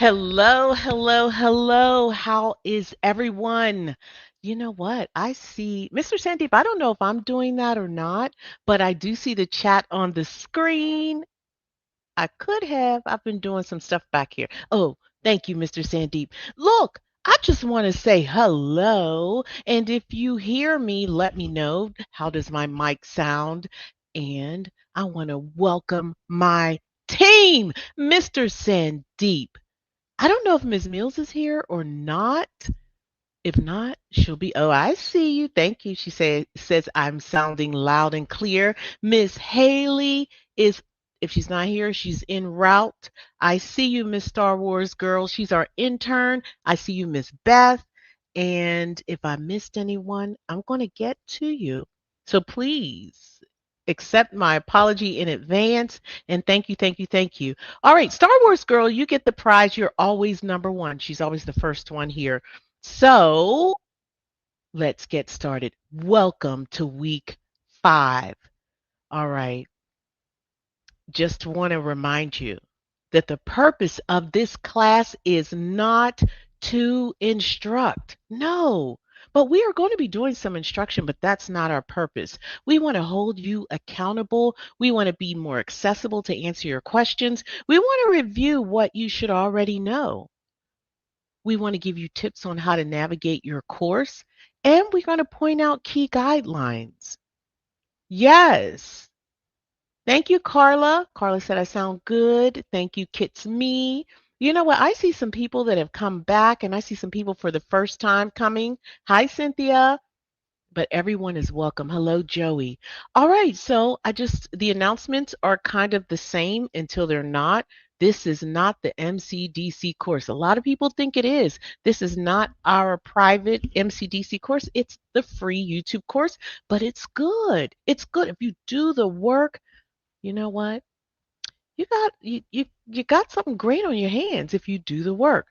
Hello, hello, hello. How is everyone? You know what? I see Mr. Sandeep. I don't know if I'm doing that or not, but I do see the chat on the screen. I could have. I've been doing some stuff back here. Oh, thank you, Mr. Sandeep. Look, I just want to say hello. And if you hear me, let me know. How does my mic sound? And I want to welcome my team, Mr. Sandeep. I don't know if Ms. Mills is here or not. If not, she'll be. Oh, I see you. Thank you. She says I'm sounding loud and clear. Miss Haley is. If she's not here, she's en route. I see you, Miss Star Wars girl. She's our intern. I see you, Miss Beth. And if I missed anyone, I'm going to get to you. So please accept my apology in advance. And thank you, thank you, thank you. All right, Star Wars girl, you get the prize. You're always number one. She's always the first one here. So let's get started. Welcome to week 5. All right. Just want to remind you that the purpose of this class is not to instruct. No. But we are going to be doing some instruction, but that's not our purpose. We want to hold you accountable. We want to be more accessible to answer your questions. We want to review what you should already know. We want to give you tips on how to navigate your course, and we're going to point out key guidelines. Yes. Thank you, Carla. Carla said I sound good. Thank you, Kits Me. You know what? I see some people that have come back, and I see some people for the first time coming. Hi, Cynthia. But everyone is welcome. Hello, Joey. All right, so the announcements are kind of the same until they're not. This is not the MCDC course. A lot of people think it is. This is not our private MCDC course. It's the free YouTube course, but it's good. It's good if you do the work. You know what? You got something great on your hands if you do the work.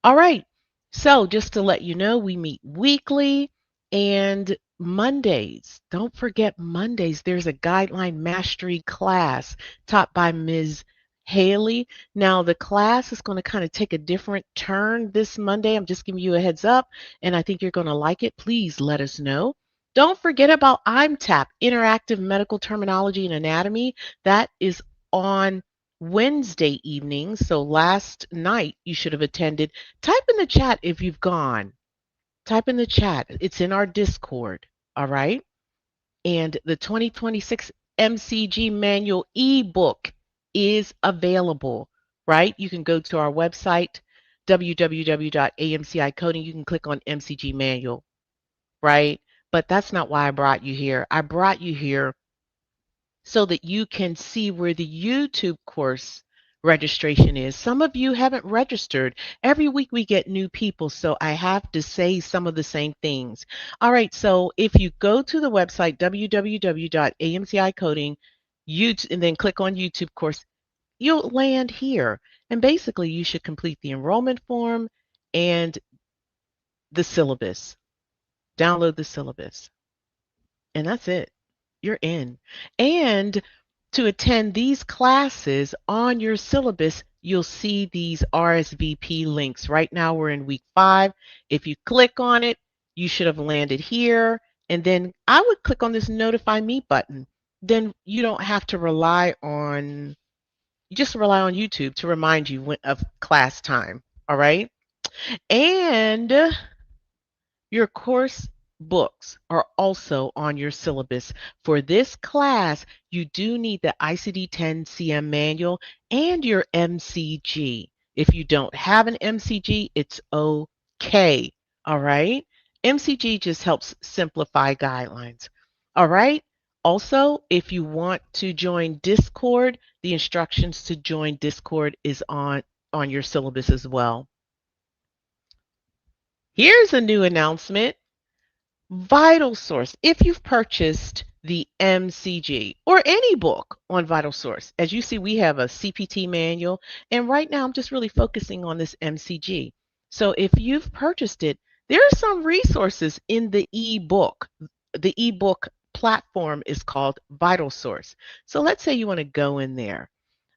All right. So just to let you know, we meet weekly and Mondays. Don't forget Mondays. There's a guideline mastery class taught by Ms. Haley. Now the class is going to kind of take a different turn this Monday. I'm just giving you a heads up, and I think you're going to like it. Please let us know. Don't forget about IMTAP, Interactive Medical Terminology and Anatomy. That is on Wednesday evening. So last night you should have attended. Type in the chat if you've gone. Type in the chat. It's in our Discord. All right. And the 2026 MCG manual ebook is available, right? You can go to our website, www.amcicoding. You can click on MCG manual, right? But that's not why I brought you here. I brought you here so that you can see where the YouTube course registration is. Some of you haven't registered. Every week we get new people, so I have to say some of the same things. All right, so if you go to the website www.amcicoding YouTube and then click on YouTube course, you'll land here. And basically you should complete the enrollment form and the syllabus. Download the syllabus. And that's it. You're in. And to attend these classes on your syllabus, you'll see these RSVP links. Right now we're in week 5. If you click on it, you should have landed here. And then I would click on this notify me button. Then you don't have to you just rely on YouTube to remind you of class time. All right. And your course books are also on your syllabus. For this class, you do need the ICD-10 CM manual and your MCG. If you don't have an MCG, it's okay. All right? MCG just helps simplify guidelines. All right? Also, if you want to join Discord, the instructions to join Discord is on your syllabus as well. Here's a new announcement. Vital Source. If you've purchased the MCG or any book on Vital Source, as you see, we have a CPT manual, and right now I'm just really focusing on this MCG. So if you've purchased it, there are some resources in the ebook. The ebook platform is called Vital Source. So let's say you want to go in there.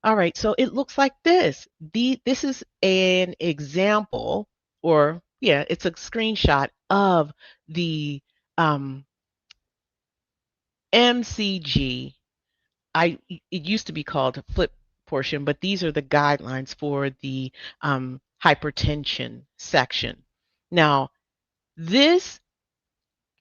All right, so it looks like this. This is an example, or yeah, it's a screenshot of the um, MCG. It used to be called a flip portion, but these are the guidelines for the hypertension section. Now, this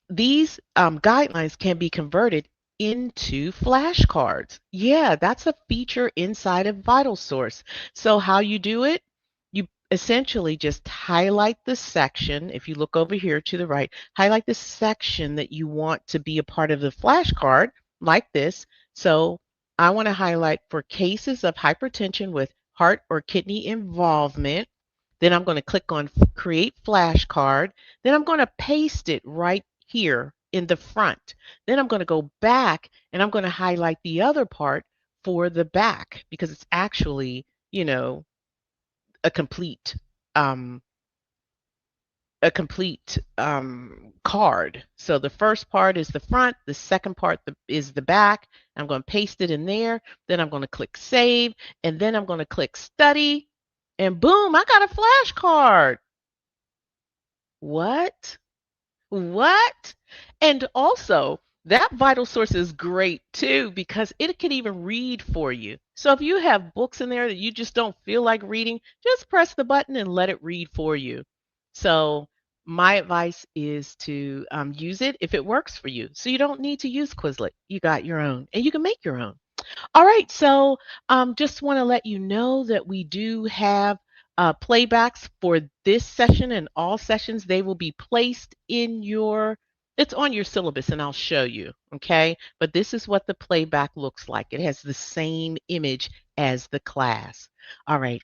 these guidelines can be converted into flashcards. Yeah, that's a feature inside of VitalSource. So how you do it? You essentially just highlight the section. If you look over here to the right, highlight the section that you want to be a part of the flashcard like this. So I want to highlight for cases of hypertension with heart or kidney involvement. Then I'm going to click on create flashcard. Then I'm going to paste it right here in the front. Then I'm going to go back and I'm going to highlight the other part for the back because it's actually, a complete um, card. So the first part is the front, the second part is the back. I'm going to paste it in there. Then I'm going to click save, and then I'm going to click study, and boom, I got a flashcard. What? What? And also, that vital source is great too because it can even read for you. So if you have books in there that you just don't feel like reading, just press the button and let it read for you. So my advice is to use it if it works for you. So you don't need to use Quizlet. You got your own, and you can make your own. All right, so just want to let you know that we do have playbacks for this session and all sessions. They will be placed in it's on your syllabus, and I'll show you, okay? But this is what the playback looks like. It has the same image as the class. All right,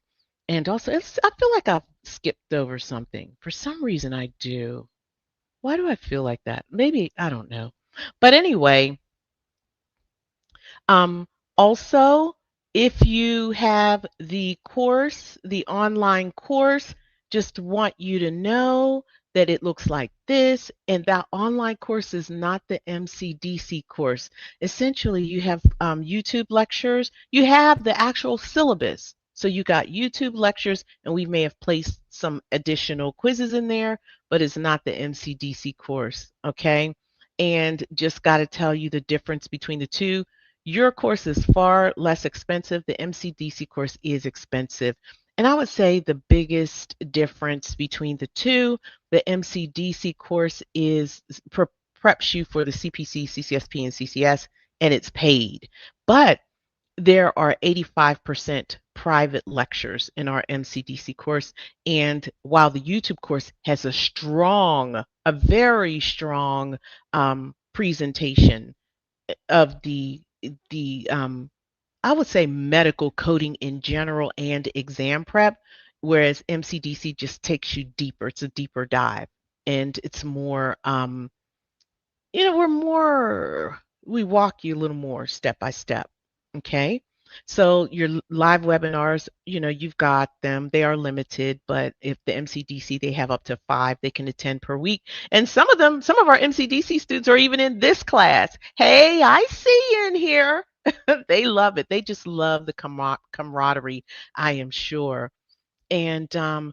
and also I feel like I've skipped over something. For some reason I do. Why do I feel like that? Maybe, I don't know. But anyway, um, also, if you have the course, the online course, just want you to know that it looks like this, and that online course is not the MCDC course. Essentially, you have YouTube lectures, you have the actual syllabus. So you got YouTube lectures, and we may have placed some additional quizzes in there, but it's not the MCDC course, okay? And just got to tell you the difference between the two. Your course is far less expensive. The MCDC course is expensive. And I would say the biggest difference between the two, the MCDC course preps you for the CPC, CCSP, and CCS, and it's paid. But there are 85% private lectures in our MCDC course. And while the YouTube course has a very strong presentation of the I would say medical coding in general and exam prep, whereas MCDC just takes you deeper. It's a deeper dive, and it's more we walk you a little more step by step. Okay. So your live webinars, you've got them. They are limited, but if the MCDC, they have up to 5 they can attend per week. And some of our MCDC students are even in this class. Hey, I see you in here. They love it. They just love the camaraderie, I am sure. And another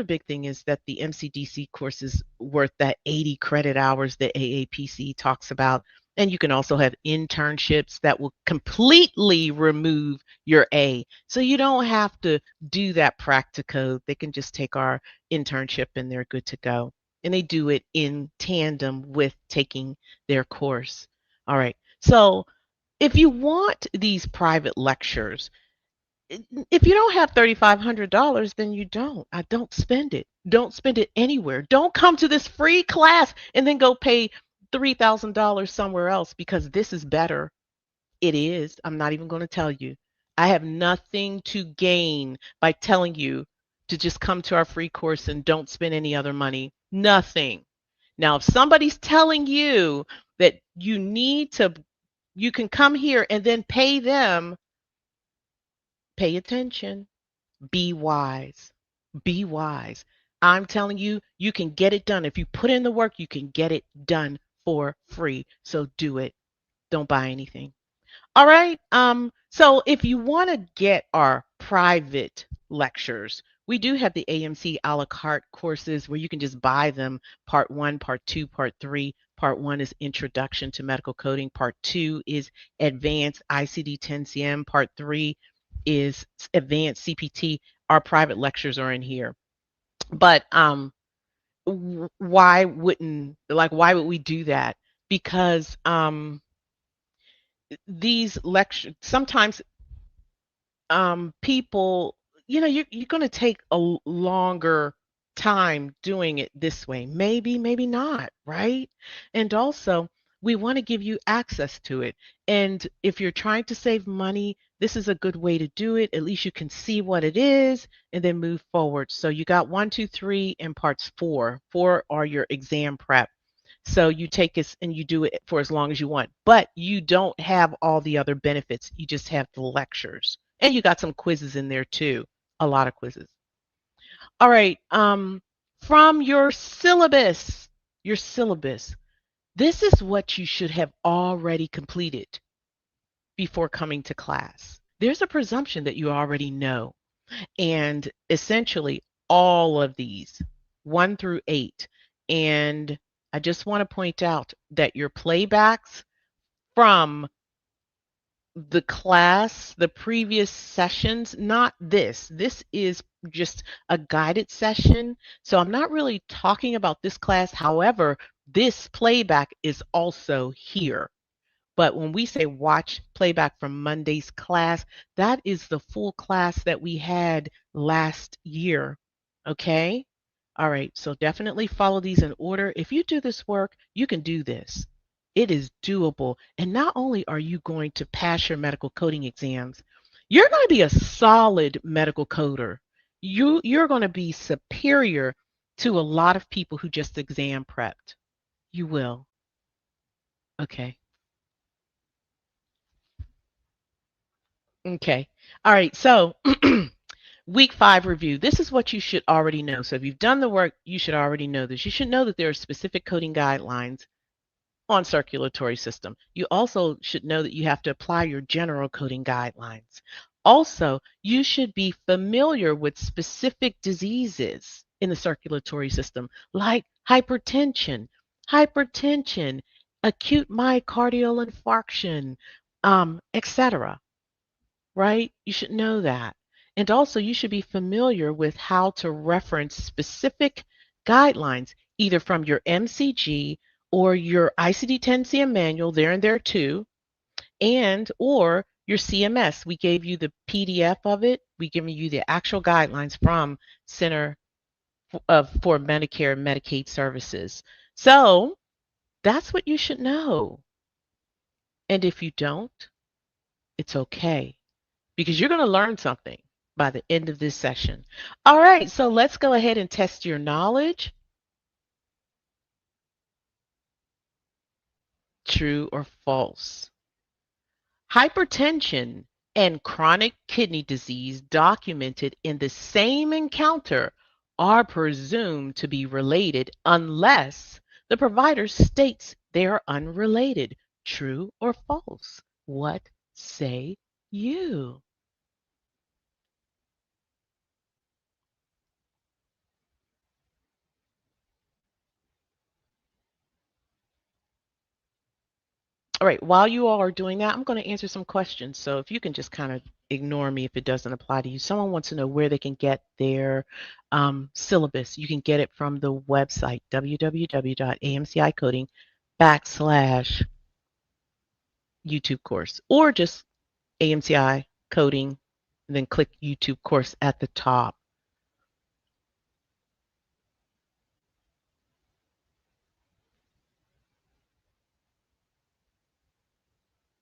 big thing is that the MCDC course is worth that 80 credit hours that AAPC talks about. And you can also have internships that will completely remove your A. So you don't have to do that practico. They can just take our internship and they're good to go. And they do it in tandem with taking their course. All right. So if you want these private lectures, if you don't have $3,500, then you don't. I don't spend it. Don't spend it anywhere. Don't come to this free class and then go pay $3,000 somewhere else because this is better. It is. I'm not even going to tell you. I have nothing to gain by telling you to just come to our free course and don't spend any other money. Nothing. Now, if somebody's telling you that you can come here and then pay them, pay attention. Be wise. Be wise. I'm telling you, you can get it done. If you put in the work, you can get it done for free. So do it. Don't buy anything. All right. So if you want to get our private lectures, we do have the AMC a la carte courses where you can just buy them part one, part two, part three. Part one is Introduction to Medical Coding. Part two is Advanced ICD 10 CM. Part three is Advanced CPT. Our private lectures are in here. But why would we do that? Because these lectures sometimes people, you're going to take a longer time doing it this way. Maybe not, right? And also, we want to give you access to it. And if you're trying to save money, this is a good way to do it. At least you can see what it is and then move forward. So you got one, two, three, and parts four. Four are your exam prep. So you take it and you do it for as long as you want, but you don't have all the other benefits. You just have the lectures. And you got some quizzes in there too. A lot of quizzes. All right. From your syllabus, this is what you should have already completed before coming to class. There's a presumption that you already know. And essentially, all of these, 1 through 8. And I just want to point out that your playbacks from the class, the previous sessions, not this. This is just a guided session. So I'm not really talking about this class. However, this playback is also here. But when we say watch playback from Monday's class, that is the full class that we had last year. Okay? All right. So definitely follow these in order. If you do this work, you can do this. It is doable. And not only are you going to pass your medical coding exams, you're going to be a solid medical coder. You're going to be superior to a lot of people who just exam prepped. You will. Okay. Okay. All right. So, week 5 review. This is what you should already know. So, if you've done the work, you should already know this. You should know that there are specific coding guidelines on circulatory system. You also should know that you have to apply your general coding guidelines. Also, you should be familiar with specific diseases in the circulatory system, like hypertension, acute myocardial infarction, etc. Right? You should know that. And also, you should be familiar with how to reference specific guidelines, either from your MCG or your ICD-10 CM manual, there and there too, and or your CMS. We gave you the PDF of it. We give you the actual guidelines from Center for Medicare and Medicaid Services. So that's what you should know. And if you don't, it's okay, because you're going to learn something by the end of this session. All right, so let's go ahead and test your knowledge. True or false? Hypertension and chronic kidney disease documented in the same encounter are presumed to be related unless the provider states they are unrelated. True or false? What say you? All right, while you all are doing that, I'm going to answer some questions. So if you can just kind of ignore me if it doesn't apply to you. Someone wants to know where they can get their syllabus. You can get it from the website, www.amcicoding / YouTube course, or just AMCI coding, and then click YouTube course at the top.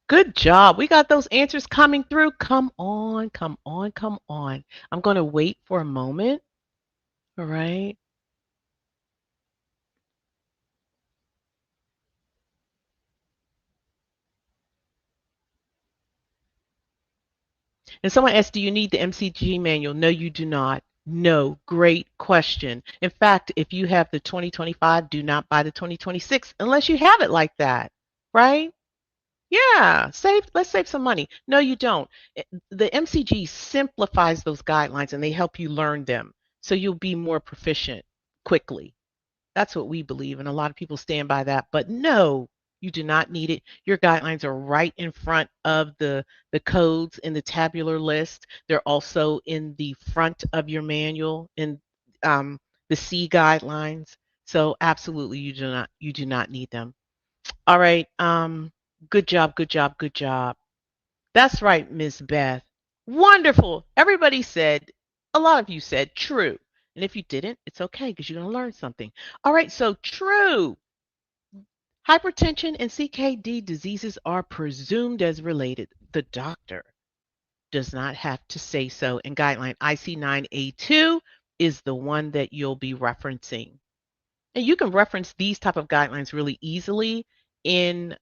Good job. We got those answers coming through. Come on, come on, come on. I'm going to wait for a moment. All right. And someone asked, do you need the MCG manual? No, you do not. No, great question. In fact, if you have the 2025, do not buy the 2026 unless you have it like that, right? Yeah, let's save some money. No, you don't. The MCG simplifies those guidelines and they help you learn them so you'll be more proficient quickly. That's what we believe, and a lot of people stand by that. But no, you do not need it. Your guidelines are right in front of the codes in the tabular list. They're also in the front of your manual in the C guidelines. So absolutely, you do not need them. All right. Good job. Good job. Good job. That's right, Miss Beth. Wonderful. Everybody said, a lot of you said true. And if you didn't, it's okay because you're going to learn something. All right, so true. Hypertension and CKD diseases are presumed as related. The doctor does not have to say so. And guideline IC9A2 is the one that you'll be referencing. And you can reference these type of guidelines really easily in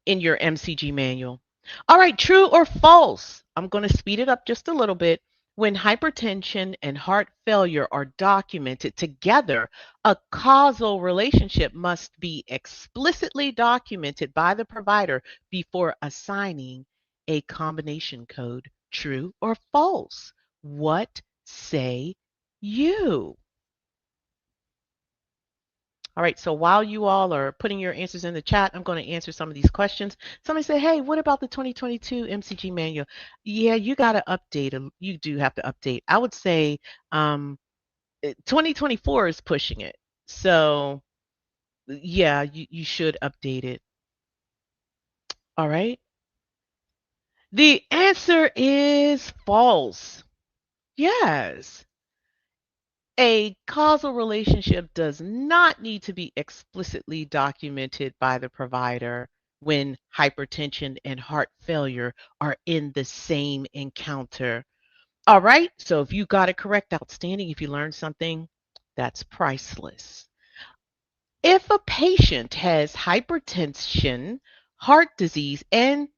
your MCG manual. All right, true or false? I'm going to speed it up just a little bit. When hypertension and heart failure are documented together, a causal relationship must be explicitly documented by the provider before assigning a combination code. True or false? What say you? All right, so while you all are putting your answers in the chat, I'm going to answer some of these questions. Somebody say, hey, what about the 2022 MCG manual? Yeah, you got to update them. You do have to update. I would say 2024 is pushing it. So, yeah, you should update it. All right. The answer is false. Yes. A causal relationship does not need to be explicitly documented by the provider when hypertension and heart failure are in the same encounter. All right, so if you got it correct, outstanding. If you learned something, that's priceless. If a patient has hypertension, heart disease, and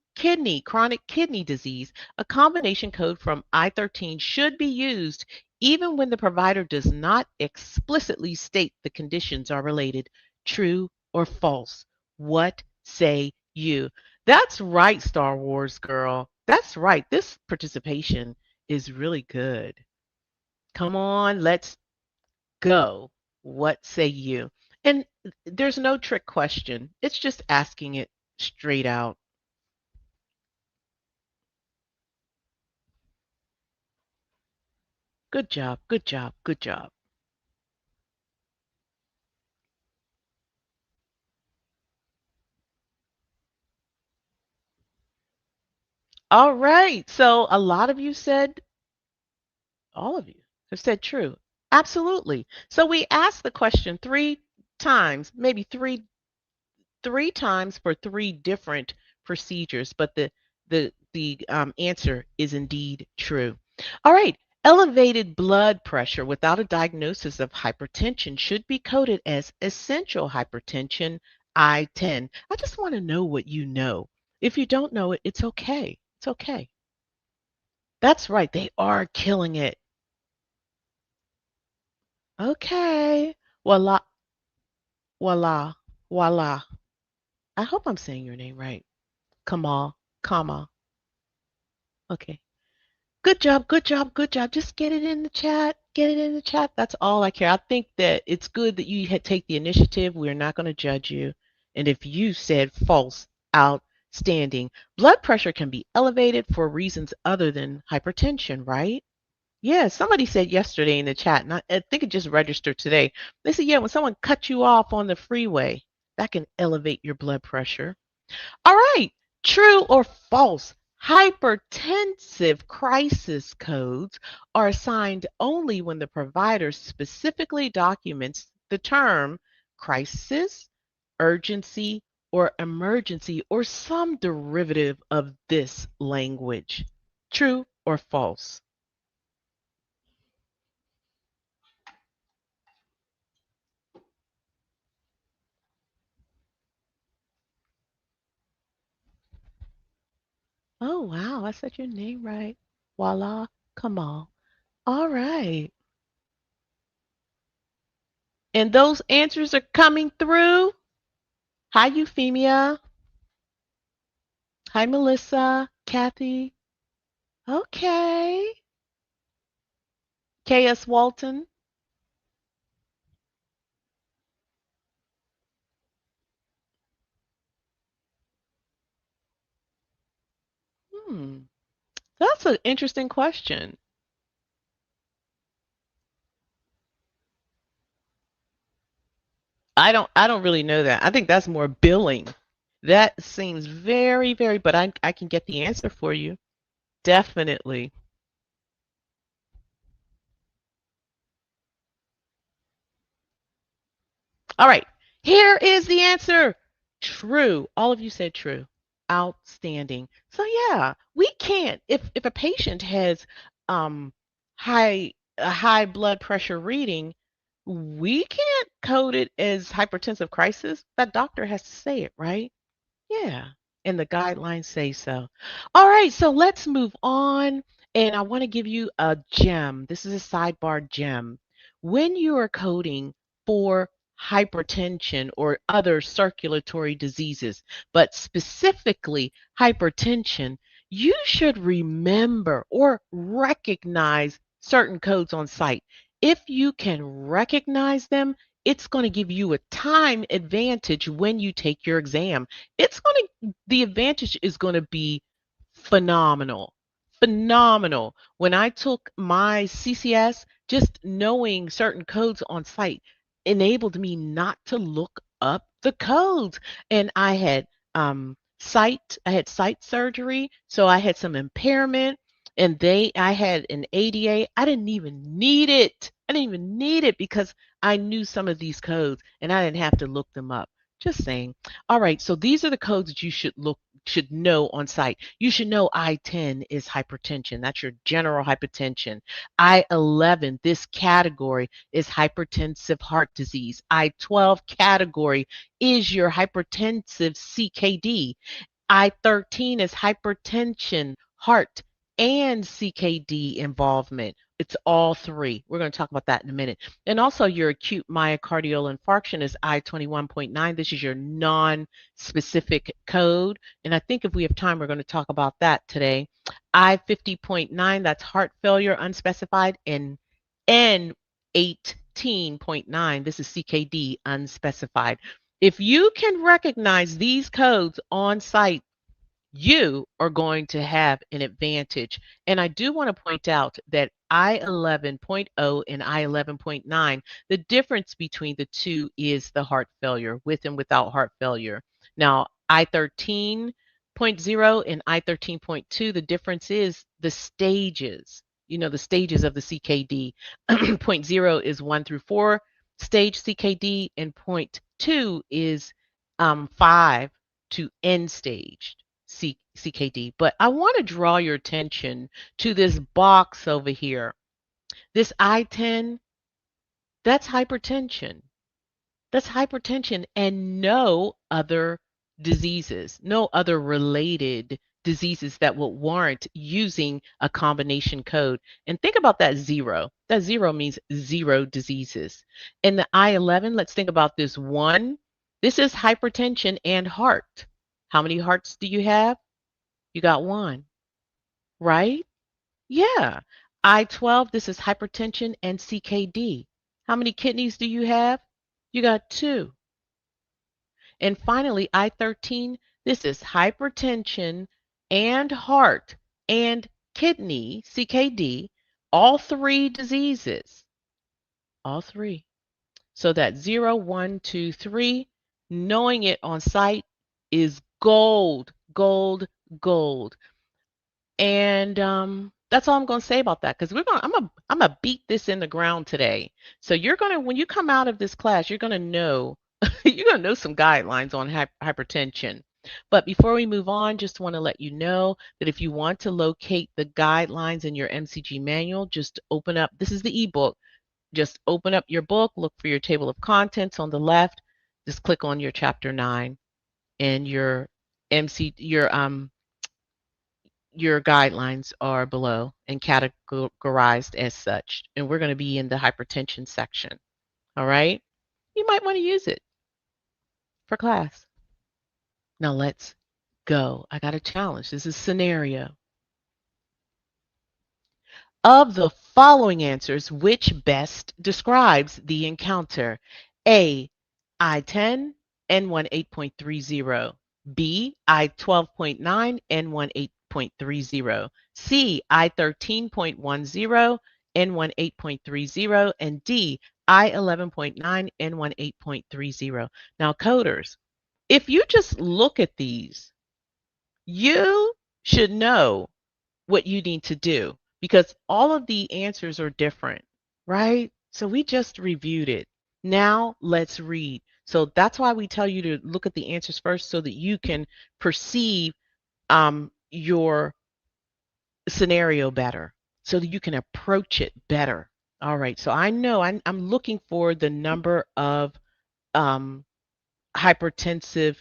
chronic kidney disease, a combination code from I-13 should be used even when the provider does not explicitly state the conditions are related. True or false? What say you? That's right, Star Wars girl. That's right. This participation is really good. Come on, let's go. What say you? And there's no trick question. It's just asking it straight out. Good job. Good job. Good job. All right. So a lot of you said, all of you have said true. Absolutely. So we asked the question three times, maybe three times for three different procedures, but the answer is indeed true. All right. Elevated blood pressure without a diagnosis of hypertension should be coded as essential hypertension I-10. I just want to know what you know. If you don't know it, it's okay. It's okay. That's right. They are killing it. Okay. Voila, voila, voila. I hope I'm saying your name right. Kamal, Kama. Okay. Good job, good job, good job. Just get it in the chat. Get it in the chat. That's all I care. I think that it's good that you take the initiative. We're not going to judge you. And if you said false, outstanding. Blood pressure can be elevated for reasons other than hypertension, right? Yeah, somebody said yesterday in the chat, and I think it just registered today. They said, yeah, when someone cuts you off on the freeway, that can elevate your blood pressure. All right, true or false? Hypertensive crisis codes are assigned only when the provider specifically documents the term crisis, urgency, or emergency, or some derivative of this language. True or false? Oh, wow, I said your name right. Voila, Kamal. All right. And those answers are coming through. Hi, Euphemia. Hi, Melissa. Kathy. Okay. K.S. Walton. Hmm. That's an interesting question. I don't really know that. I think that's more billing. That seems very, very, but I can get the answer for you. Definitely. All right. Here is the answer. True. All of you said true. Outstanding. So yeah, we can't if a patient has um high a high blood pressure reading, we can't code it as hypertensive crisis. That doctor has to say it, right? Yeah, and the guidelines say so. All right, so let's move on. And I want to give you a gem. This is a sidebar gem. When you are coding for hypertension or other circulatory diseases, but specifically hypertension, you should remember or recognize certain codes on site. If you can recognize them, it's going to give you a time advantage when you take your exam. The advantage is going to be phenomenal. Phenomenal. When I took my CCS, just knowing certain codes on site enabled me not to look up the codes. And I had sight surgery, so I had some impairment, and I had an ADA. I didn't even need it. I didn't even need it because I knew some of these codes and I didn't have to look them up. Just saying. All right, so these are the codes that you should know on site. You should know I-10 is hypertension. That's your general hypertension. I-11, this category is hypertensive heart disease. I-12 category is your hypertensive CKD. I-13 is hypertension, heart, and CKD involvement. It's all three. We're going to talk about that in a minute. And also, your acute myocardial infarction is I-21.9. This is your non-specific code. And I think if we have time, we're going to talk about that today. I-50.9, that's heart failure unspecified. And N-18.9, this is CKD unspecified. If you can recognize these codes on site, you are going to have an advantage. And I do want to point out that I-11.0 and I-11.9, the difference between the two is the heart failure, with and without heart failure. Now, I-13.0 and I-13.2, the difference is the stages. You know, the stages of the CKD. Point 0 is 1 through 4 stage CKD, and point 2 is 5 to end stage. CKD. But I want to draw your attention to this box over here. This I-10, that's hypertension. That's hypertension and no other diseases, no other related diseases that would warrant using a combination code. And think about that zero. That zero means zero diseases. In the I-11, let's think about this one. This is hypertension and heart. How many hearts do you have? You got one, right? Yeah. I-12, this is hypertension and CKD. How many kidneys do you have? You got two. And finally, I-13, this is hypertension and heart and kidney, CKD, all three diseases. All three. So that 0, 1, 2, 3, knowing it on site is gold, gold, gold. And that's all I'm going to say about that because I'm gonna beat this in the ground today. So you're gonna when you come out of this class, you're gonna know you're gonna know some guidelines on hypertension. But before we move on, just want to let you know that if you want to locate the guidelines in your MCG manual, just open up. This is the ebook. Just open up your book, look for your table of contents on the left. Just click on your chapter 9 and your guidelines are below and categorized as such. And we're going to be in the hypertension section. All right. You might want to use it for class. Now let's Go. I got a challenge. This is scenario. Of the following answers, which best describes the encounter? A. I-10, N1 8.30. B. I-12.9, N1 8.30. C. I-13.10, N1 8.30. And D. I-11.9, N1 8.30. Now, coders, if you just look at these, you should know what you need to do because all of the answers are different, right? So we just reviewed it. Now let's read. So that's why we tell you to look at the answers first so that you can perceive your scenario better, so that you can approach it better. All right. So I know I'm looking for the number of um, hypertensive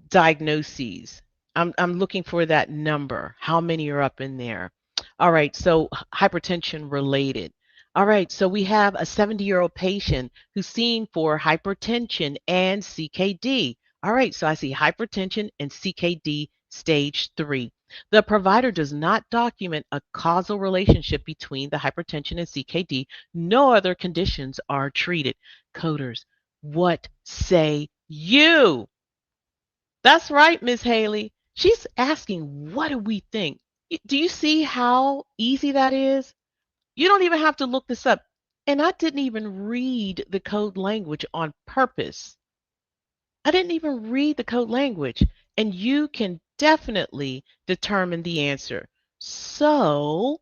diagnoses. I'm looking for that number. How many are up in there? All right, so hypertension related. All right, so we have a 70-year-old patient who's seen for hypertension and CKD. All right, so I see hypertension and CKD stage 3. The provider does not document a causal relationship between the hypertension and CKD. No other conditions are treated. Coders, what say you? That's right, Miss Haley. She's asking, what do we think? Do you see how easy that is? You don't even have to look this up. And I didn't even read the code language on purpose. I didn't even read the code language. And you can definitely determine the answer. So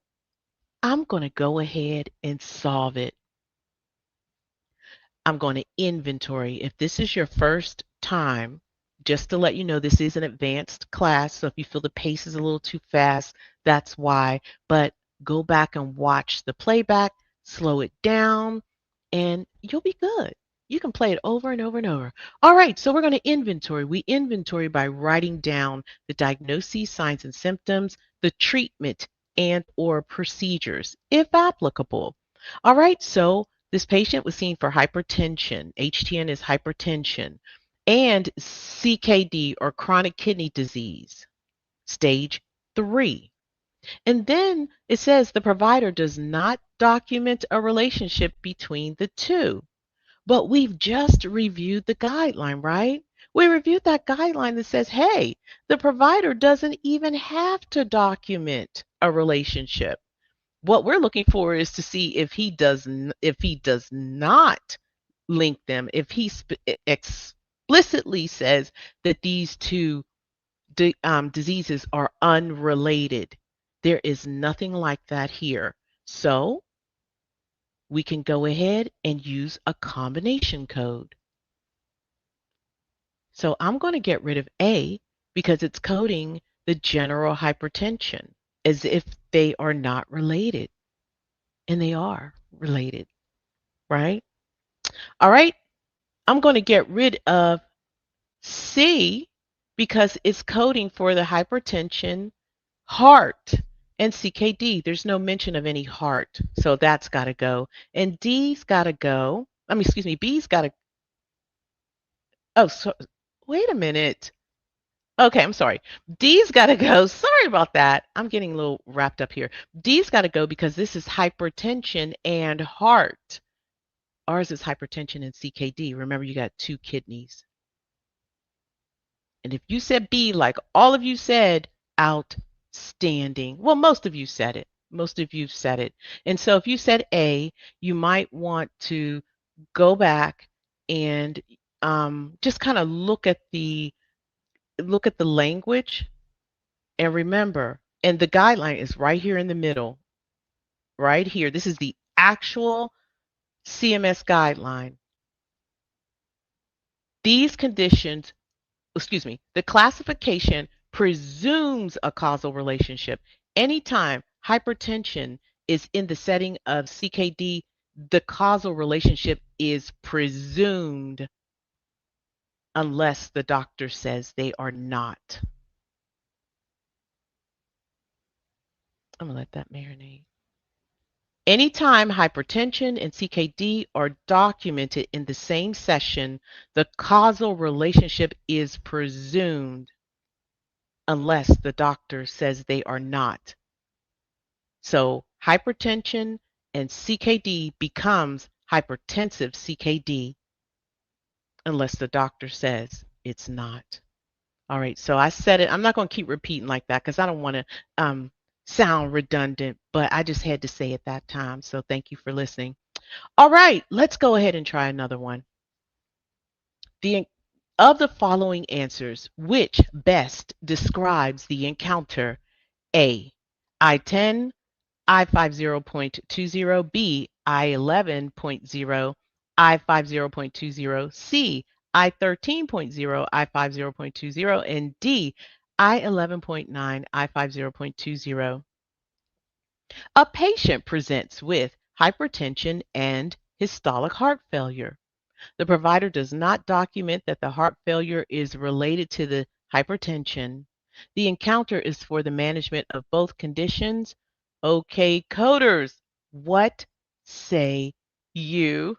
I'm going to go ahead and solve it. I'm going to inventory. If this is your first time, just to let you know, this is an advanced class. So if you feel the pace is a little too fast, that's why. But go back and watch the playback, slow it down, and you'll be good. You can play it over and over and over. All right, so we're going to inventory. We inventory by writing down the diagnoses, signs and symptoms, the treatment and or procedures, if applicable. All right, so this patient was seen for hypertension. HTN is hypertension and CKD or chronic kidney disease, stage 3. And then it says the provider does not document a relationship between the two. But we've just reviewed the guideline, right? We reviewed that guideline that says, hey, the provider doesn't even have to document a relationship. What we're looking for is to see if he does not link them, if he explicitly says that these two diseases are unrelated. There is nothing like that here. So we can go ahead and use a combination code. So I'm going to get rid of A because it's coding the general hypertension as if they are not related. And they are related, right? All right. I'm going to get rid of C because it's coding for the hypertension, heart, and CKD. There's no mention of any heart. So that's got to go. And D's got to go. Excuse me, B's got to. Oh, so wait a minute. Okay, I'm sorry. D's got to go. Sorry about that. I'm getting a little wrapped up here. D's got to go because this is hypertension and heart. Ours is hypertension and CKD. Remember, you got 2 kidneys. And if you said B, like all of you said, outstanding. Well, most of you said it. Most of you said it. And so if you said A, you might want to go back and just kind of look at the language and remember, and the guideline is right here in the middle, right here. This is the actual CMS guideline. These conditions, the classification presumes a causal relationship. Anytime hypertension is in the setting of CKD, the causal relationship is presumed unless the doctor says they are not. I'm going to let that marinate. Anytime hypertension and CKD are documented in the same session, the causal relationship is presumed. unless the doctor says they are not. So hypertension and CKD becomes hypertensive CKD unless the doctor says it's not. All right, so I said it. I'm not going to keep repeating like that because I don't want to sound redundant, but I just had to say it that time. So thank you for listening. All right, let's go ahead and try another one. The of the following answers, which best describes the encounter? A. I-10, I-50.20, B. I-11.0, I-50.20, C. I-13.0, I-50.20, and D. I-11.9, I-50.20. A patient presents with hypertension and systolic heart failure. The provider does not document that the heart failure is related to the hypertension. The encounter is for the management of both conditions. Okay, coders, what say you?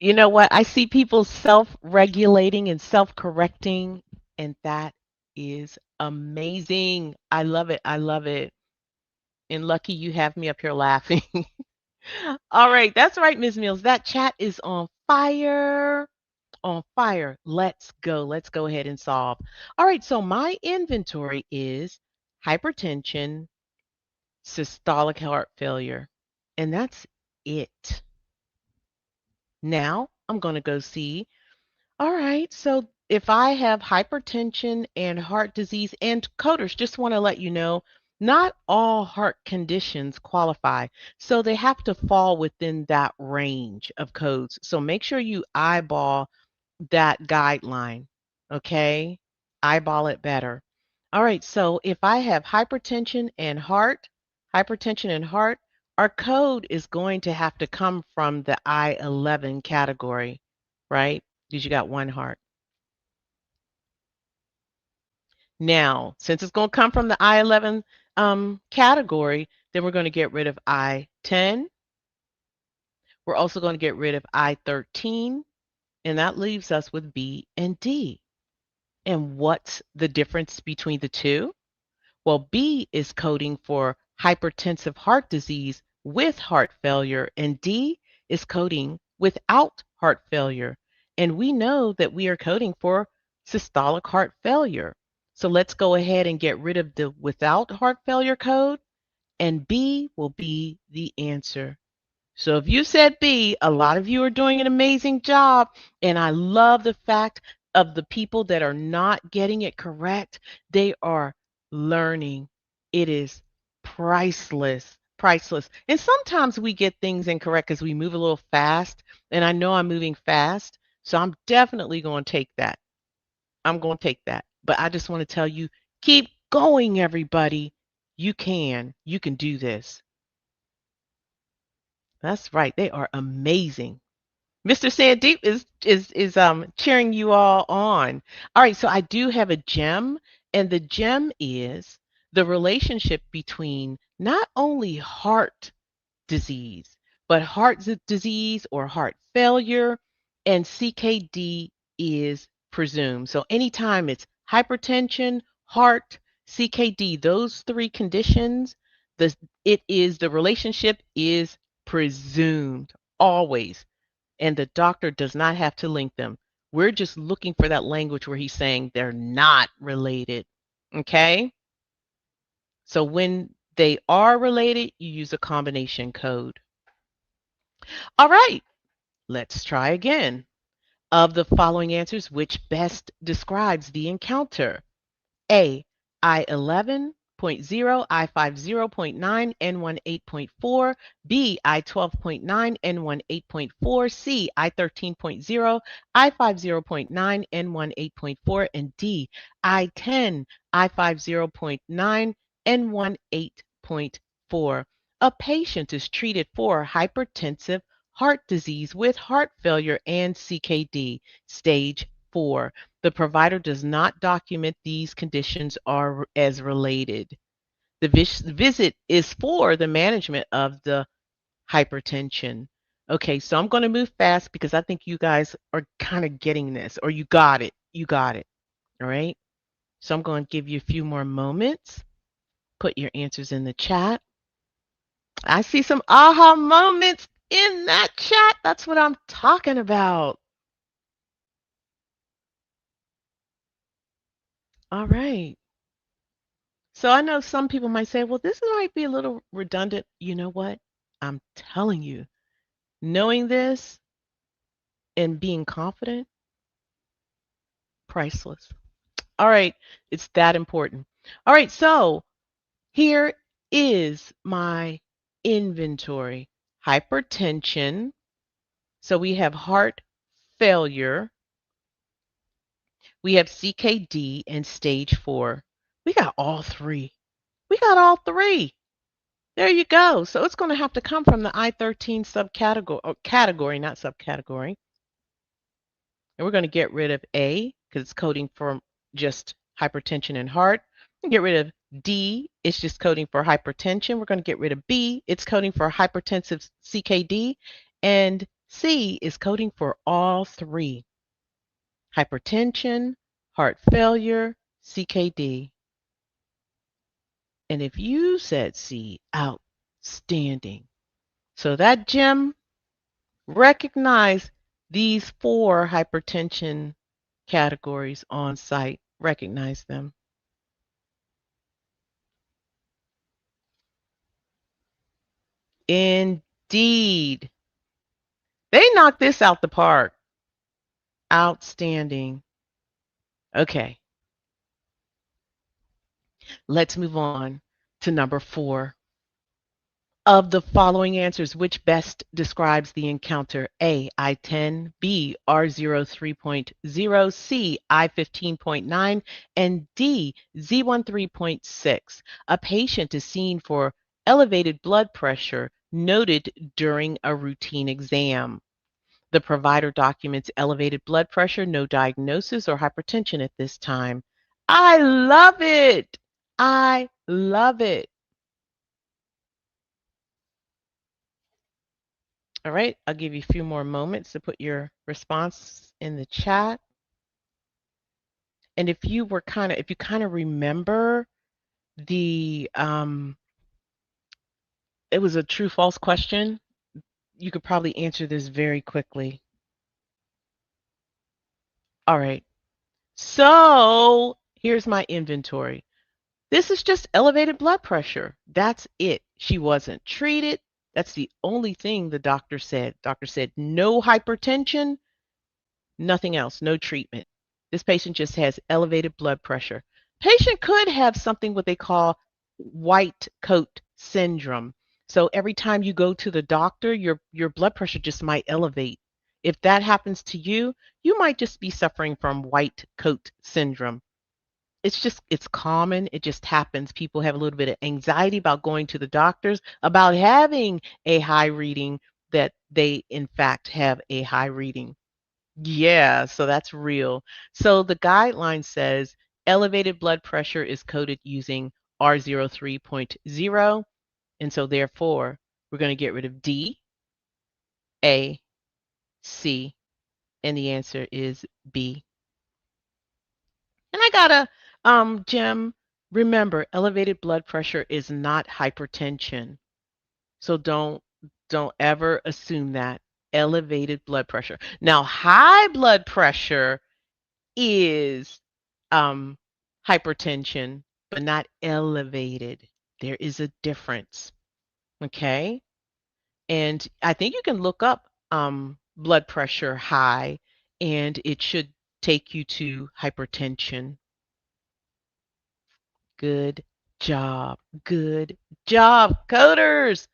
You know what? I see people self regulating and self correcting, and that is amazing. I love it. I love it. And lucky you have me up here laughing. All right, that's right, Ms. Mills. That chat is on fire. On fire. Let's go. Let's go ahead and solve. All right, so my inventory is hypertension, systolic heart failure, and that's it. Now I'm going to go see. All right, so if I have hypertension and heart disease, and coders, just want to let you know, not all heart conditions qualify. So they have to fall within that range of codes. So make sure you eyeball that guideline, okay? Eyeball it better. All right, so if I have hypertension and heart, our code is going to have to come from the I-11 category, right? Because you got one heart. Now, since it's going to come from the I-11 category, then we're going to get rid of I-10. We're also going to get rid of I-13, and that leaves us with B and D. And what's the difference between the two? Well, B is coding for hypertensive heart disease with heart failure, and D is coding without heart failure. And we know that we are coding for systolic heart failure. So let's go ahead and get rid of the without heart failure code, and B will be the answer. So if you said B, a lot of you are doing an amazing job. And I love the fact of the people that are not getting it correct. They are learning. It is priceless, priceless. And sometimes we get things incorrect because we move a little fast. And I know I'm moving fast. So I'm definitely going to take that. I'm going to take that. But I just want to tell you, keep going, everybody. You can. You can do this. That's right. They are amazing. Mr. Sandeep is cheering you all on. All right, so I do have a gem, and the gem is the relationship between not only heart disease, but disease or heart failure, and CKD is presumed. So anytime it's hypertension, heart, CKD, those three conditions, the the relationship is presumed always, and the doctor does not have to link them. We're just looking for that language where he's saying they're not related. Okay? So when they are related, you use a combination code. All right, let's try again. Of the following answers, which best describes the encounter? A. I11.0, I50.9, N18.4. B. I12.9, N18.4. C. I13.0, I50.9, N18.4. And D. I10, I50.9, N18.4. A patient is treated for hypertensive heart disease with heart failure and CKD, stage 4. The provider does not document these conditions are as related. The visit is for the management of the hypertension. Okay, so I'm going to move fast because I think you guys are kind of getting this, or you got it. You got it. All right. So I'm going to give you a few more moments. Put your answers in the chat. I see some aha moments in that chat. That's what I'm talking about. All right. So I know some people might say, well, this might be a little redundant. You know what? I'm telling you, knowing this and being confident, priceless. All right. It's that important. All right. So here is my inventory: hypertension. So we have heart failure. We have CKD and stage 4. We got all three. We got all three. There you go. So it's going to have to come from the I13 subcategory, or category, not subcategory. And we're going to get rid of A because it's coding for just hypertension and heart. Get rid of D, it's just coding for hypertension. We're going to get rid of B, it's coding for hypertensive CKD. And C is coding for all three: hypertension, heart failure, CKD. And if you said C, outstanding. So that gem, recognize these 4 hypertension categories on site. Recognize them. Indeed. They knocked this out the park. Outstanding. Okay, let's move on to number 4. Of the following answers, which best describes the encounter? A. I10, B. R03.0, C. I15.9, and D. Z13.6. A patient is seen for elevated blood pressure noted during a routine exam. The provider documents elevated blood pressure, no diagnosis or hypertension at this time. I love it. I love it. All right, I'll give you a few more moments to put your response in the chat. And if you kind of remember the, it was a true false question, you could probably answer this very quickly. All right, so here's my inventory. This is just elevated blood pressure. That's it. She wasn't treated. That's the only thing the doctor said. Doctor said no hypertension, nothing else, no treatment. This patient just has elevated blood pressure. Patient could have something what they call white coat syndrome. So every time you go to the doctor, your blood pressure just might elevate. If that happens to you, you might just be suffering from white coat syndrome. It's common. It just happens. People have a little bit of anxiety about going to the doctors, about having a high reading, that they in fact have a high reading. Yeah, so that's real. So the guideline says elevated blood pressure is coded using R03.0. And so therefore, we're going to get rid of D, A, C, and the answer is B. And I gotta, Jim, remember, elevated blood pressure is not hypertension. So don't ever assume that. Elevated blood pressure. Now, high blood pressure is hypertension, but not elevated. There is a difference. Okay. And I think you can look up blood pressure high and it should take you to hypertension. Good job. Good job, coders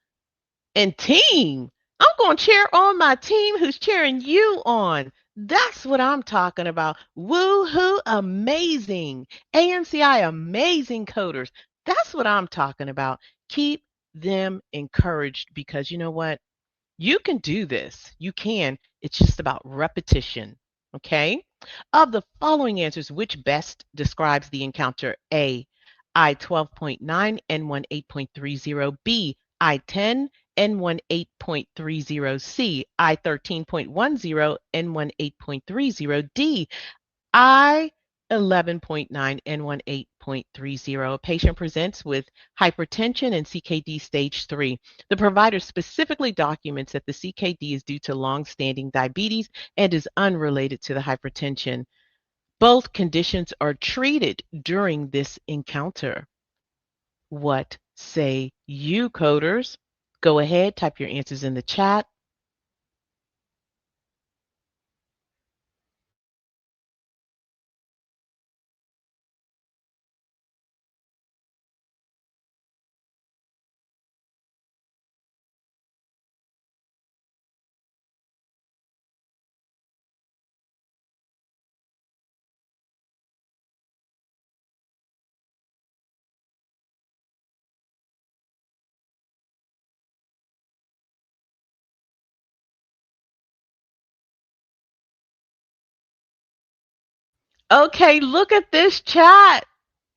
and team. I'm going to cheer on my team who's cheering you on. That's what I'm talking about. Woo-hoo, amazing. AMCI, amazing coders. That's what I'm talking about. Keep them encouraged because you know what? You can do this. You can. It's just about repetition. Okay? Of the following answers, which best describes the encounter? A, I 12.9, N1 8.30, B, I 10, N1 8.30, C, I 13.10, N1 8.30, D, I 11.9 N1 8.30. A patient presents with hypertension and CKD stage 3. The provider specifically documents that the CKD is due to long-standing diabetes and is unrelated to the hypertension. Both conditions are treated during this encounter. What say you, coders? Go ahead, type your answers in the chat. Okay, look at this chat.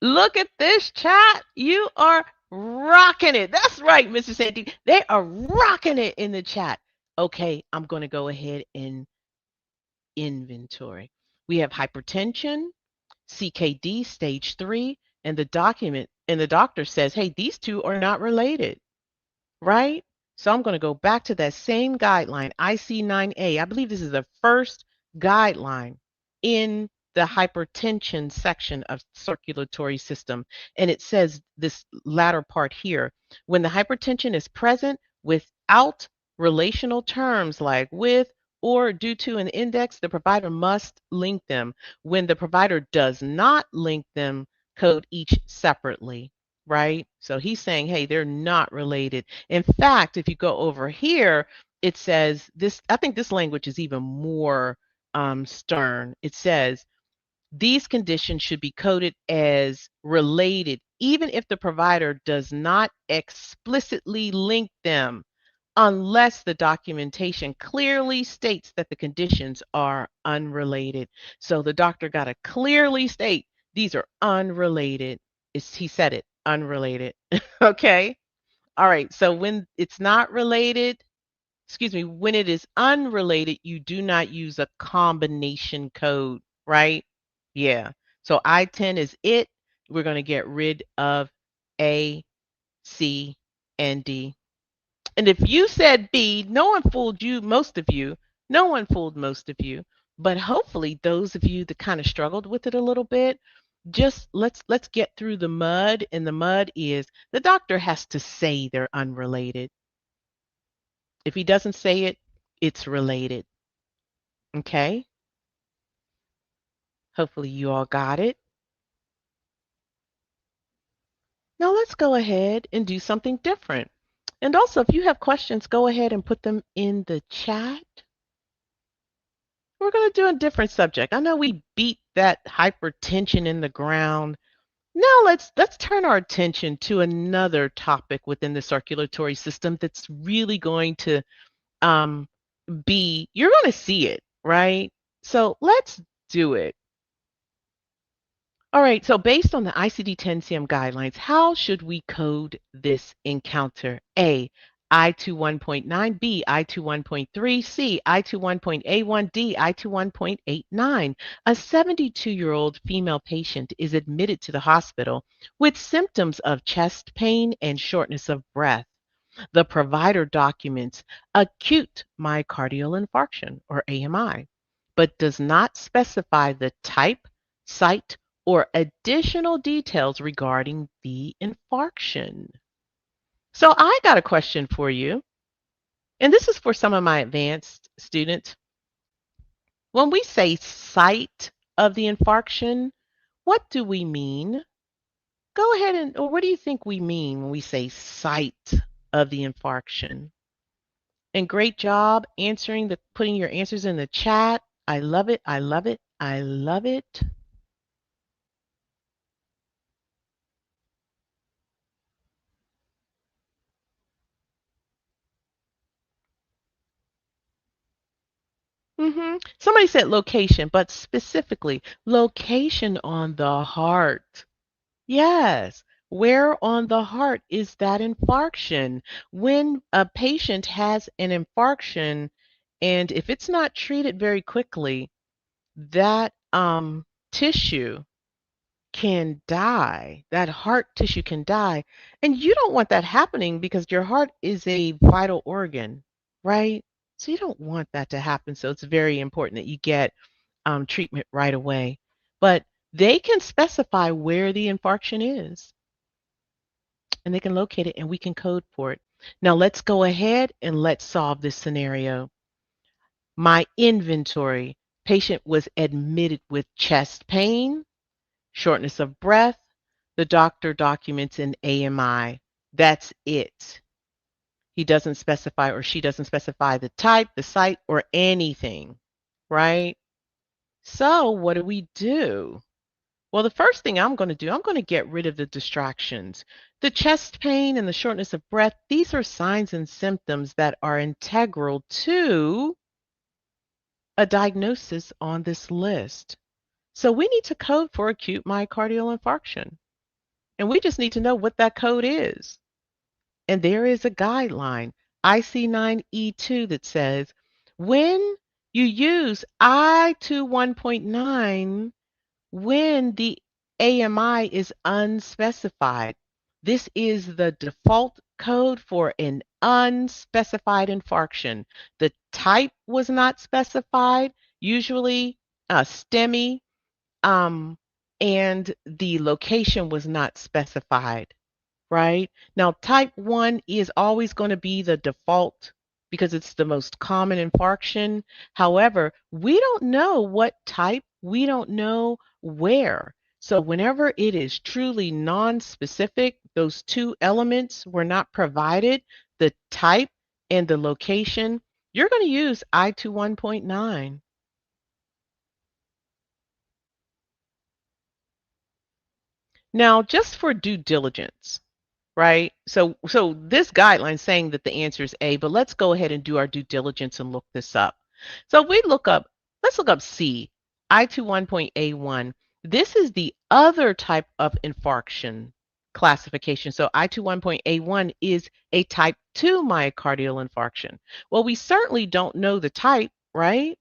Look at this chat. You are rocking it. That's right, Mr. Sandy. They are rocking it in the chat. Okay, I'm going to go ahead and inventory. We have hypertension, CKD stage 3, and the doctor says, "Hey, these two are not related." Right? So I'm going to go back to that same guideline, IC9A. I believe this is the first guideline in the hypertension section of circulatory system. And it says this latter part here, when the hypertension is present without relational terms like with or due to an index, the provider must link them. When the provider does not link them, code each separately, right? So he's saying, hey, they're not related. In fact, if you go over here, it says this, I think this language is even more stern. It says these conditions should be coded as related, even if the provider does not explicitly link them, unless the documentation clearly states that the conditions are unrelated. So the doctor got to clearly state these are unrelated. He said it, unrelated. Okay. All right. So when it's not related, excuse me, when it is unrelated, you do not use a combination code, right? Yeah. So I-10 is it. We're going to get rid of A, C, and D. And if you said B, no one fooled you, most of you. No one fooled most of you. But hopefully those of you that kind of struggled with it a little bit, just let's get through the mud. And the mud is the doctor has to say they're unrelated. If he doesn't say it, it's related. Okay? Hopefully you all got it. Now let's go ahead and do something different. And also, if you have questions, go ahead and put them in the chat. We're going to do a different subject. I know we beat that hypertension in the ground. Now let's turn our attention to another topic within the circulatory system that's really going to um, you're going to see it, right? So let's do it. All right, so based on the ICD-10-CM guidelines, how should we code this encounter? A, I21.9, B, I21.3, C, I21.A1, D, I21.89. A 72-year-old female patient is admitted to the hospital with symptoms of chest pain and shortness of breath. The provider documents acute myocardial infarction, or AMI, but does not specify the type, site, or additional details regarding the infarction. So I got a question for you, and this is for some of my advanced students. When we say site of the infarction, what do we mean? Go ahead and, or what do you think we mean when we say site of the infarction? And great job answering putting your answers in the chat. I love it. I love it. I love it. Somebody said location, but specifically location on the heart. Yes. Where on the heart is that infarction? When a patient has an infarction, and if it's not treated very quickly, that tissue can die. That heart tissue can die. And you don't want that happening because your heart is a vital organ, right? So you don't want that to happen. So it's very important that you get treatment right away. But they can specify where the infarction is and they can locate it and we can code for it. Now let's go ahead and let's solve this scenario. My inventory patient was admitted with chest pain, shortness of breath. The doctor documents an AMI. That's it. He doesn't specify or she doesn't specify the type, the site, or anything, right? So what do we do? Well, the first thing I'm going to do, I'm going to get rid of the distractions. The chest pain and the shortness of breath, these are signs and symptoms that are integral to a diagnosis on this list. So we need to code for acute myocardial infarction. And we just need to know what that code is. And there is a guideline, IC9E2, that says when you use I2 1.9, when the AMI is unspecified, this is the default code for an unspecified infarction. The type was not specified, usually STEMI, and the location was not specified, right? Now, type 1 is always going to be the default because it's the most common infarction. However, we don't know what type, we don't know where. So whenever it is truly non-specific, those two elements were not provided, the type and the location, you're going to use I2 1.9. Now, just for due diligence, right? So this guideline is saying that the answer is A, but let's go ahead and do our due diligence and look this up. So if we look up, let's look up C, I21.A1. This is the other type of infarction classification. So I21.A1 is a type 2 myocardial infarction. Well, we certainly don't know the type, right?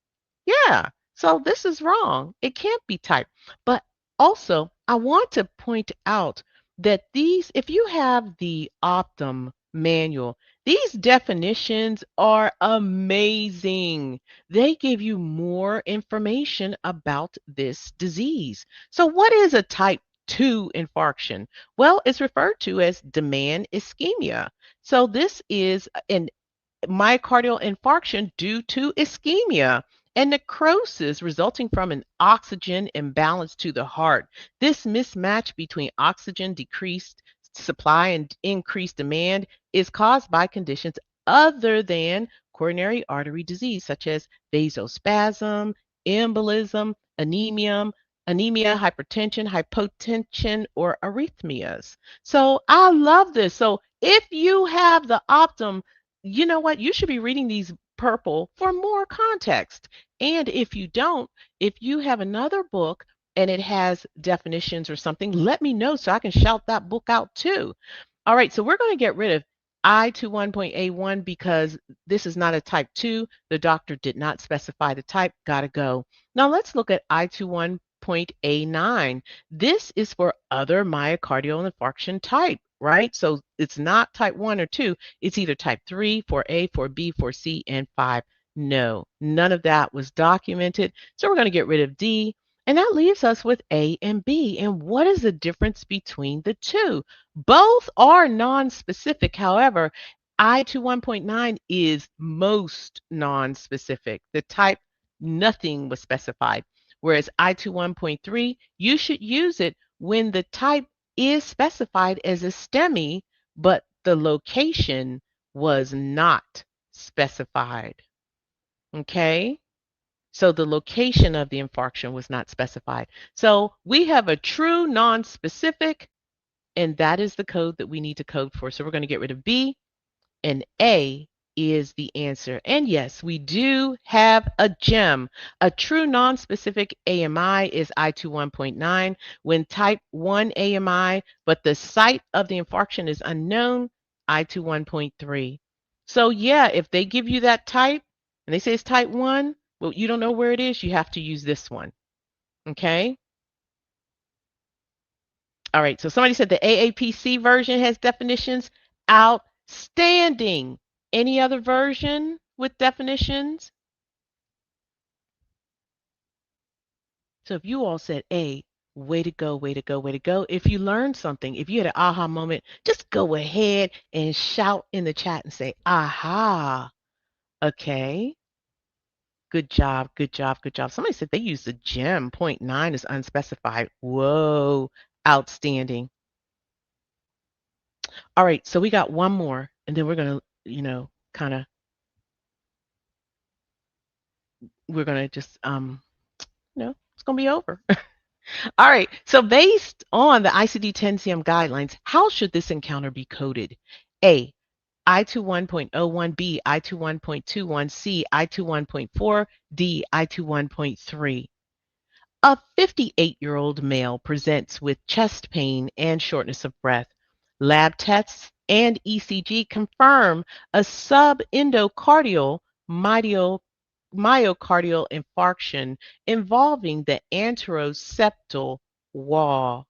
Yeah. So this is wrong. It can't be type. But also, I want to point out that these, if you have the Optum manual, these definitions are amazing. They give you more information about this disease. So what is a type 2 infarction? Well, it's referred to as demand ischemia. So this is an myocardial infarction due to ischemia and necrosis resulting from an oxygen imbalance to the heart. This mismatch between oxygen decreased supply and increased demand is caused by conditions other than coronary artery disease, such as vasospasm, embolism, anemia, hypotension, or arrhythmias. So I love this. So if you have the Optum, you know what? You should be reading these purple for more context. And if you don't, if you have another book and it has definitions or something, let me know so I can shout that book out too. All right, so we're going to get rid of I21.A1 because this is not a type 2. The doctor did not specify the type. Got to go. Now let's look at I21.A9. This is for other myocardial infarction type, right? So it's not type 1 or 2. It's either type 3, 4A, 4B, 4C, and 5. No, none of that was documented. So we're going to get rid of D. And that leaves us with A and B. And what is the difference between the two? Both are non-specific. However, I to 1.9 is most non-specific. The type nothing was specified. Whereas I21.3, you should use it when the type is specified as a STEMI, but the location was not specified. Okay? So the location of the infarction was not specified. So we have a true non-specific, and that is the code that we need to code for. So we're going to get rid of B, and A is the answer. And yes, we do have a gem. A true non-specific AMI is I21.9 when type 1 AMI, but the site of the infarction is unknown, I21.3. So yeah, if they give you that type and they say it's type 1, well, you don't know where it is, you have to use this one. Okay? All right, so somebody said the AAPC version has definitions. Outstanding. Any other version with definitions? So if you all said A, way to go, way to go, way to go. If you learned something, if you had an aha moment, just go ahead and shout in the chat and say, aha. Okay. Good job, good job, good job. Somebody said they used the gem. Point 0.9 is unspecified. Whoa. Outstanding. All right, so we got one more, and then we're going to, kind of, we're going to just, it's going to be over. All right, so based on the ICD-10-CM guidelines, how should this encounter be coded? A, I21.01, B, I21.21, C, I21.4, D, I21.3. A 58-year-old male presents with chest pain and shortness of breath. Lab tests and ECG confirm a subendocardial myocardial infarction involving the anteroseptal wall.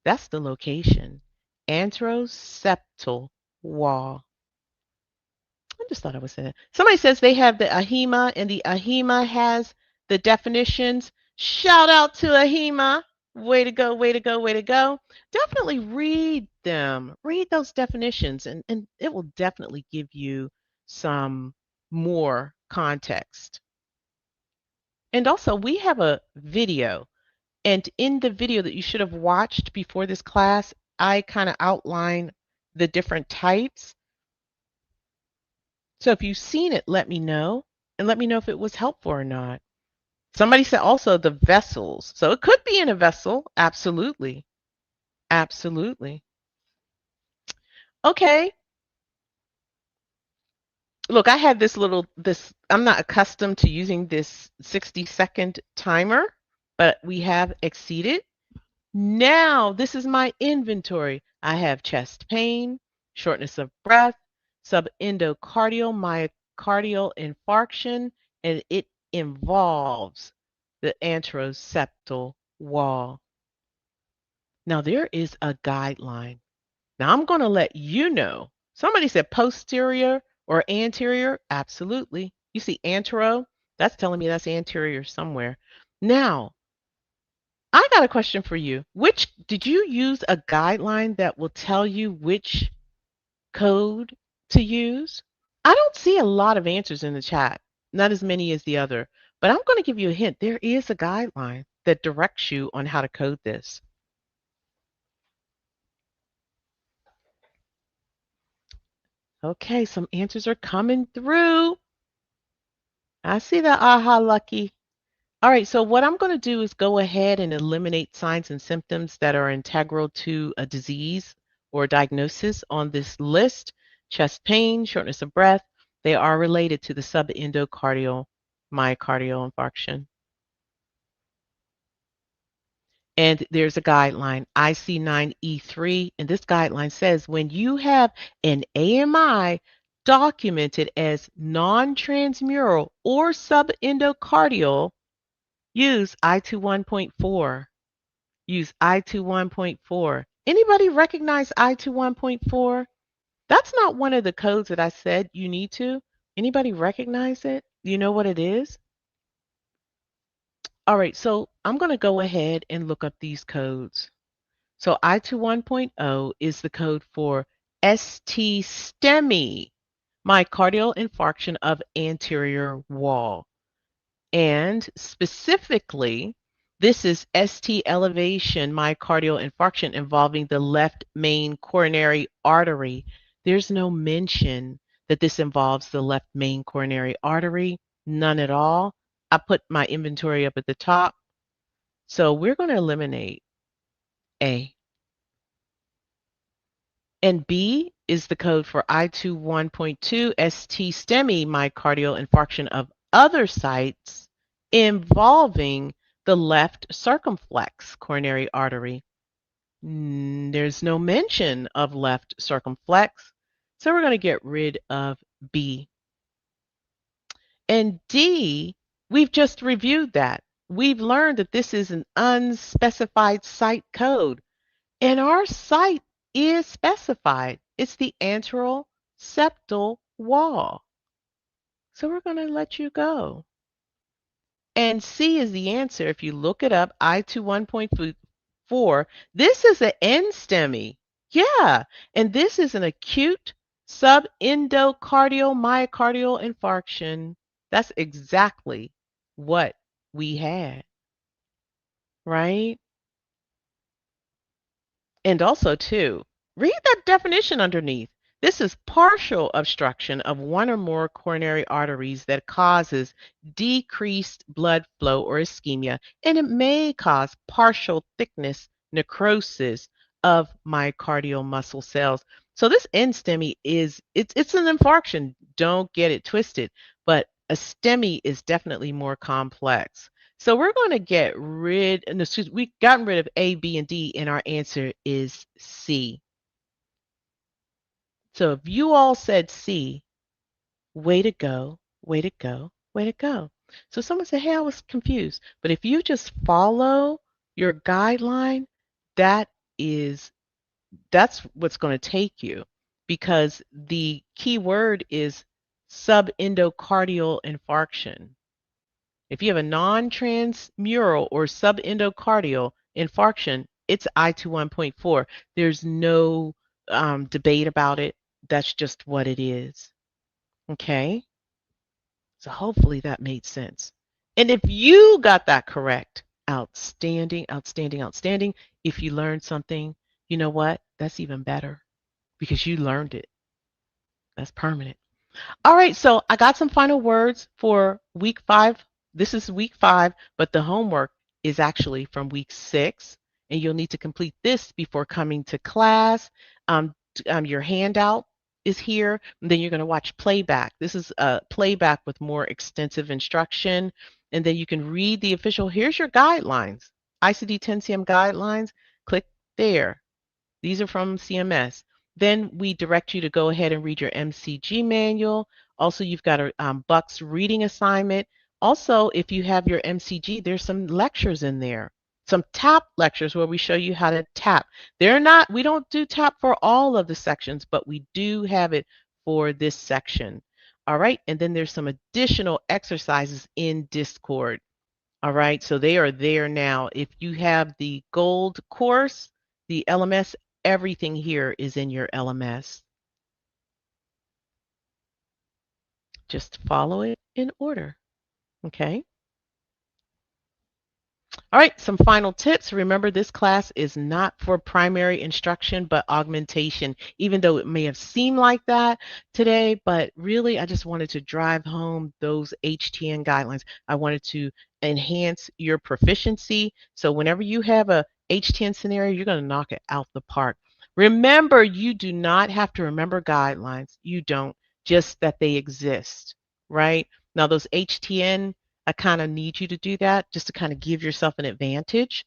That's the location. Anteroseptal wall. I just thought I was saying it. Somebody says they have the AHEMA and the AHEMA has the definitions. Shout out to AHEMA. Way to go, way to go, way to go. Definitely read them. Read those definitions, and it will definitely give you some more context. And also, we have a video. And in the video that you should have watched before this class, I kind of outline the different types. So if you've seen it, let me know, and let me know if it was helpful or not. Somebody said also the vessels. So it could be in a vessel. Absolutely. Absolutely. Okay. Look, I had I'm not accustomed to using this 60-second timer, but we have exceeded. Now, this is my inventory. I have chest pain, shortness of breath, subendocardial myocardial infarction, and it involves the anteroseptal wall. Now, there is a guideline. Now, I'm going to let you know. Somebody said posterior or anterior. Absolutely. You see antero? That's telling me that's anterior somewhere. Now, I got a question for you. Did you use a guideline that will tell you which code to use? I don't see a lot of answers in the chat, not as many as the other, but I'm going to give you a hint. There is a guideline that directs you on how to code this. Okay, some answers are coming through. I see that, aha, Lucky. All right, so what I'm going to do is go ahead and eliminate signs and symptoms that are integral to a disease or diagnosis on this list. Chest pain, shortness of breath, they are related to the subendocardial myocardial infarction. And there's a guideline, IC9E3, and this guideline says when you have an AMI documented as non-transmural or subendocardial, use I21.4. Use I21.4. Anybody recognize I21.4? That's not one of the codes that I said you need to. Anybody recognize it? You know what it is? All right, so I'm going to go ahead and look up these codes. So I21.0 is the code for ST STEMI, myocardial infarction of anterior wall. And specifically, this is ST elevation myocardial infarction involving the left main coronary artery. There's no mention that this involves the left main coronary artery, none at all. I put my inventory up at the top. So we're going to eliminate A. And B is the code for I21.2 ST STEMI myocardial infarction of other sites involving the left circumflex coronary artery. There's no mention of left circumflex, so we're going to get rid of B. And D, we've just reviewed that. We've learned that this is an unspecified site code. And our site is specified. It's the antral septal wall. So we're going to let you go. And C is the answer. If you look it up, I21.4, this is an NSTEMI. Yeah. And this is an acute subendocardial myocardial infarction. That's exactly what we had, right? And also, too, read that definition underneath. This is partial obstruction of one or more coronary arteries that causes decreased blood flow or ischemia, and it may cause partial thickness necrosis of myocardial muscle cells. So this NSTEMI is it's an infarction. Don't get it twisted, but a STEMI is definitely more complex. So we're going to get rid, no, excuse, we've gotten rid of A, B, and D, and our answer is C. So if you all said C, way to go, way to go, way to go. So someone said, hey, I was confused. But if you just follow your guideline, that is, that's what's going to take you, because the key word is subendocardial infarction. If you have a non-transmural or subendocardial infarction, it's I21.4. There's no debate about it. That's just what it is. Okay? So hopefully that made sense. And if you got that correct, outstanding, outstanding, outstanding. If you learned something, you know what? That's even better because you learned it. That's permanent. All right, so I got some final words for week 5. This is week 5, but the homework is actually from week 6, and you'll need to complete this before coming to class. Your handout is here, and then you're going to watch playback. This is a playback with more extensive instruction, and then you can read the official. Here's your guidelines, ICD-10-CM guidelines. Click there. These are from CMS. Then we direct you to go ahead and read your MCG manual. Also, you've got a Bucks reading assignment. Also, if you have your MCG, there's some lectures in there, some tap lectures where we show you how to tap. We don't do tap for all of the sections, but we do have it for this section. All right, and then there's some additional exercises in Discord. All right, so they are there now. If you have the gold course, the LMS, everything here is in your LMS. Just follow it in order, okay? All right, some final tips. Remember, this class is not for primary instruction, but augmentation, even though it may have seemed like that today, but really I just wanted to drive home those HTN guidelines. I wanted to enhance your proficiency. So whenever you have a HTN scenario, you're going to knock it out the park. Remember, you do not have to remember guidelines. You don't, just that they exist, right? Now, those HTN, I kind of need you to do that just to kind of give yourself an advantage.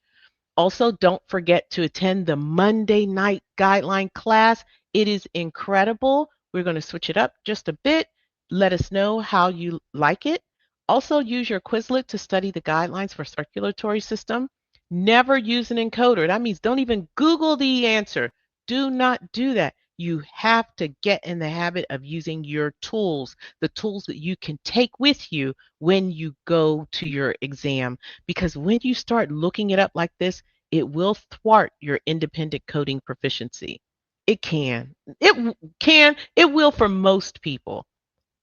Also, don't forget to attend the Monday night guideline class. It is incredible. We're going to switch it up just a bit. Let us know how you like it. Also, use your Quizlet to study the guidelines for circulatory system. Never use an encoder. That means don't even Google the answer. Do not do that. You have to get in the habit of using your tools, the tools that you can take with you when you go to your exam. Because when you start looking it up like this, it will thwart your independent coding proficiency. It can. It can. It will for most people.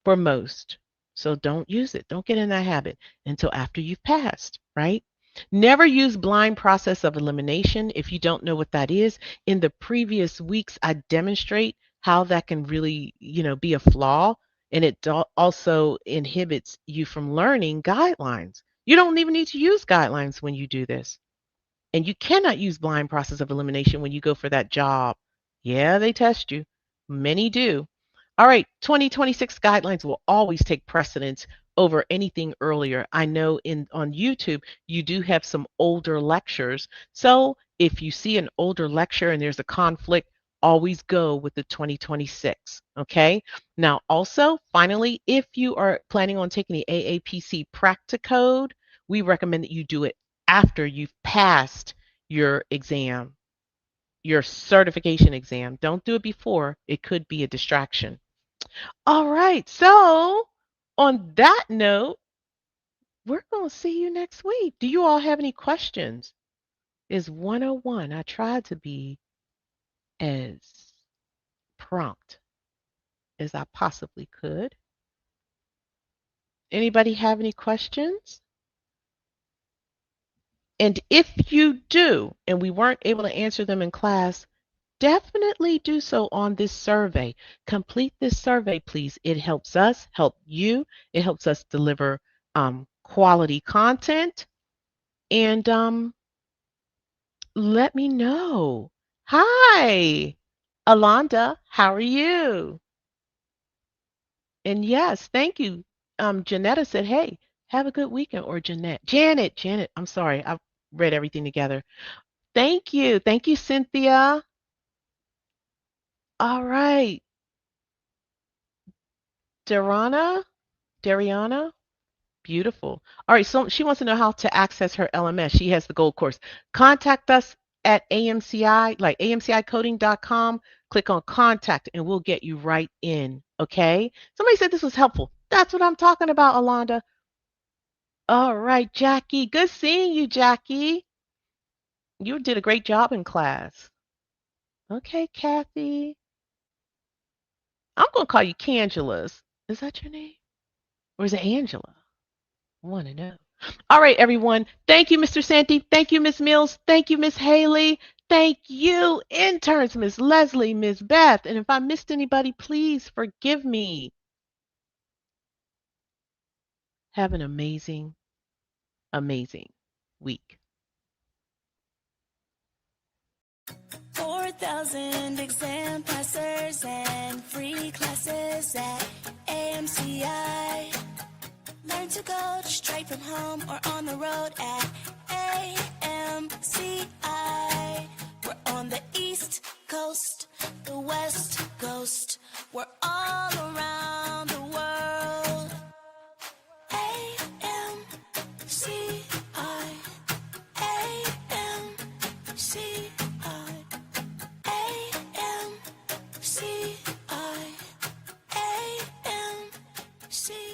For most. So don't use it. Don't get in that habit until after you've passed, right? Never use blind process of elimination. If you don't know what that is, in the previous weeks, I demonstrate how that can really, be a flaw. And it also inhibits you from learning guidelines. You don't even need to use guidelines when you do this. And you cannot use blind process of elimination when you go for that job. Yeah, they test you. Many do. All right, 2026 guidelines will always take precedence over anything earlier. I know on YouTube you do have some older lectures. So if you see an older lecture and there's a conflict, always go with the 2026. Okay. Now, also, finally, if you are planning on taking the AAPC Practicode, we recommend that you do it after you've passed your exam, your certification exam. Don't do it before, it could be a distraction. All right, so on that note, we're going to see you next week. Do you all have any questions? Is 101. I tried to be as prompt as I possibly could. Anybody have any questions? And if you do, and we weren't able to answer them in class, definitely do so on this survey. Complete this survey, please. It helps us, help you. It helps us deliver quality content. And let me know. Hi, Alonda. How are you? And yes, thank you. Janetta said, hey, have a good weekend. Or Janet, I'm sorry. I read everything together. Thank you. Thank you, Cynthia. All right. Dariana, beautiful. All right, so she wants to know how to access her LMS. She has the gold course. Contact us at AMCI, like amcicoding.com. Click on contact and we'll get you right in. Okay? Somebody said this was helpful. That's what I'm talking about, Alonda. All right, Jackie. Good seeing you, Jackie. You did a great job in class. Okay, Kathy. I'm going to call you Cangela's. Is that your name? Or is it Angela? I want to know. All right, everyone. Thank you, Mr. Santee. Thank you, Miss Mills. Thank you, Miss Haley. Thank you, interns, Miss Leslie, Miss Beth. And if I missed anybody, please forgive me. Have an amazing, amazing week. 4,000 exam passers and free classes at AMCI. Learn to go straight from home or on the road at AMCI. We're on the East Coast, the West Coast. We're all around the world. AMCI. AMCI. AMCI. AMCI.